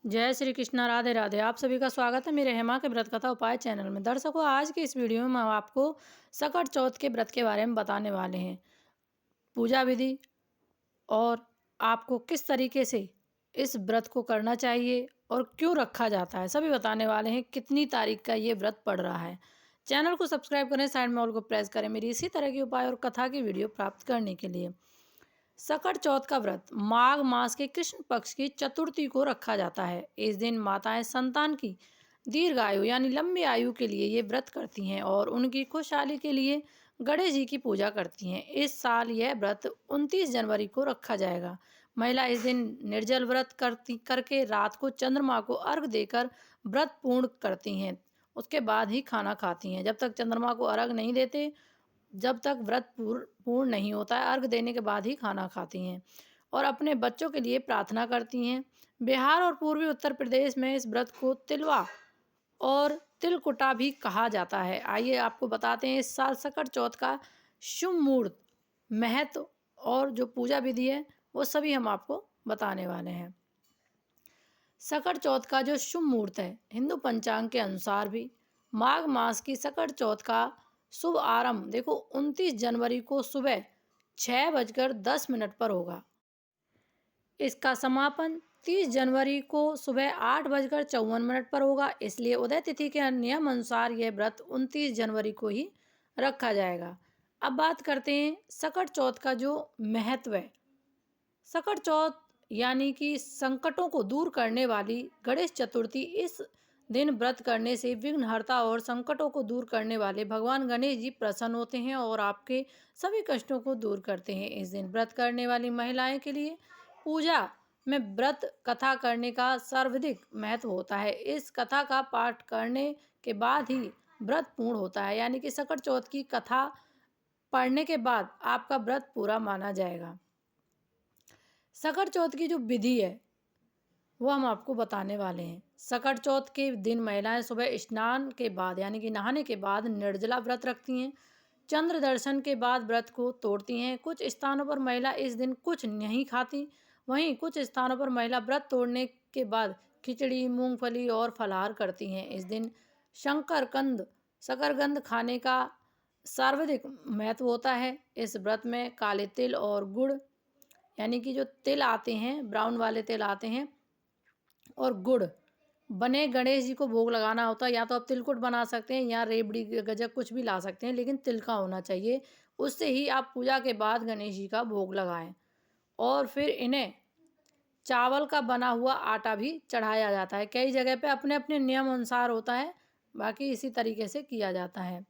जय श्री कृष्णा, राधे राधे। आप सभी का स्वागत है मेरे हेमा के व्रत कथा उपाय चैनल में। दर्शकों, आज की इस वीडियो में हम आपको सकट चौथ के व्रत के बारे में बताने वाले हैं। पूजा विधि और आपको किस तरीके से इस व्रत को करना चाहिए और क्यों रखा जाता है, सभी बताने वाले हैं। कितनी तारीख का ये व्रत पड़ रहा है। चैनल को सब्सक्राइब करें, साइड में ऑल को प्रेस करें मेरी इसी तरह के उपाय और कथा की वीडियो प्राप्त करने के लिए। सकट चौथ का व्रत माघ मास के कृष्ण पक्ष की चतुर्थी को रखा जाता है। इस दिन माताएं संतान की दीर्घ आयु यानी लंबी आयु के लिए ये व्रत करती हैं और उनकी खुशहाली के लिए गणेश जी की पूजा करती हैं। इस साल यह व्रत 29 जनवरी को रखा जाएगा। महिला इस दिन निर्जल व्रत करके रात को चंद्रमा को अर्घ देकर व्रत पूर्ण करती हैं। उसके बाद ही खाना खाती हैं। जब तक चंद्रमा को अर्घ नहीं देते, जब तक व्रत पूर्ण नहीं होता है, अर्घ देने के बाद ही खाना खाती हैं और अपने बच्चों के लिए प्रार्थना करती हैं। बिहार और पूर्वी उत्तर प्रदेश में इस व्रत को तिलवा और तिलकुटा भी कहा जाता है। आइए आपको बताते हैं इस साल सकट चौथ का शुभ मुहूर्त, महत्व और जो पूजा विधि है वो सभी हम आपको बताने वाले हैं। सकट चौथ का जो शुभ मुहूर्त है, हिंदू पंचांग के अनुसार भी माघ मास की सकट चौथ का शुभ आरंभ देखो 29 जनवरी को सुबह 6:10 पर होगा। इसका समापन 30 जनवरी को सुबह 8:54 पर होगा। इसलिए उदय तिथि के नियम अनुसार यह व्रत 29 जनवरी को ही रखा जाएगा। अब बात करते हैं सकट चौथ का जो महत्व है। सकट चौथ यानी कि संकटों को दूर करने वाली गणेश चतुर्थी। इस दिन व्रत करने से विघ्नहर्ता और संकटों को दूर करने वाले भगवान गणेश जी प्रसन्न होते हैं और आपके सभी कष्टों को दूर करते हैं। इस दिन व्रत करने वाली महिलाएं के लिए पूजा में व्रत कथा करने का सर्वाधिक महत्व होता है। इस कथा का पाठ करने के बाद ही व्रत पूर्ण होता है, यानी कि सकट चौथ की कथा पढ़ने के बाद आपका व्रत पूरा माना जाएगा। सकट चौथ की जो विधि है वो हम आपको बताने वाले हैं। सकट चौथ के दिन महिलाएं सुबह स्नान के बाद यानी कि नहाने के बाद निर्जला व्रत रखती हैं। चंद्र दर्शन के बाद व्रत को तोड़ती हैं। कुछ स्थानों पर महिला इस दिन कुछ नहीं खाती, वहीं कुछ स्थानों पर महिला व्रत तोड़ने के बाद खिचड़ी, मूंगफली और फलाहार करती हैं। इस दिन शकरकंद खाने का सर्वाधिक महत्व होता है। इस व्रत में काले तिल और गुड़ यानी कि जो तिल आते हैं, ब्राउन वाले तिल आते हैं, और गुड़ बने गणेश जी को भोग लगाना होता है। या तो आप तिलकुट बना सकते हैं या रेवड़ी गजक कुछ भी ला सकते हैं, लेकिन तिल का होना चाहिए। उससे ही आप पूजा के बाद गणेश जी का भोग लगाएं। और फिर इन्हें चावल का बना हुआ आटा भी चढ़ाया जाता है। कई जगह पे अपने अपने नियम अनुसार होता है, बाकी इसी तरीके से किया जाता है।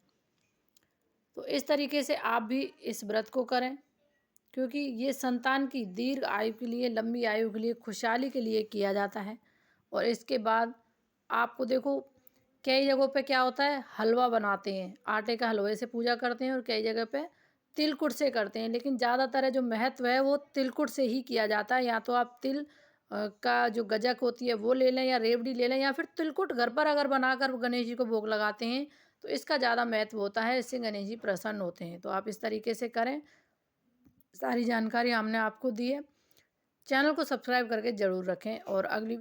तो इस तरीके से आप भी इस व्रत को करें, क्योंकि ये संतान की दीर्घ आयु के लिए, लंबी आयु के लिए, खुशहाली के लिए किया जाता है। और इसके बाद आपको देखो कई जगहों पे क्या होता है, हलवा बनाते हैं, आटे का हलवे से पूजा करते हैं, और कई जगह पे तिलकुट से करते हैं। लेकिन ज़्यादातर जो महत्व है वो तिलकुट से ही किया जाता है। या तो आप तिल का जो गजक होती है वो ले लें या रेवड़ी ले लें, या फिर तिलकुट घर पर अगर बनाकर गणेश जी को भोग लगाते हैं तो इसका ज़्यादा महत्व होता है। इससे गणेश जी प्रसन्न होते हैं। तो आप इस तरीके से करें। सारी जानकारी हमने आपको दी है। चैनल को सब्सक्राइब करके ज़रूर रखें और अगली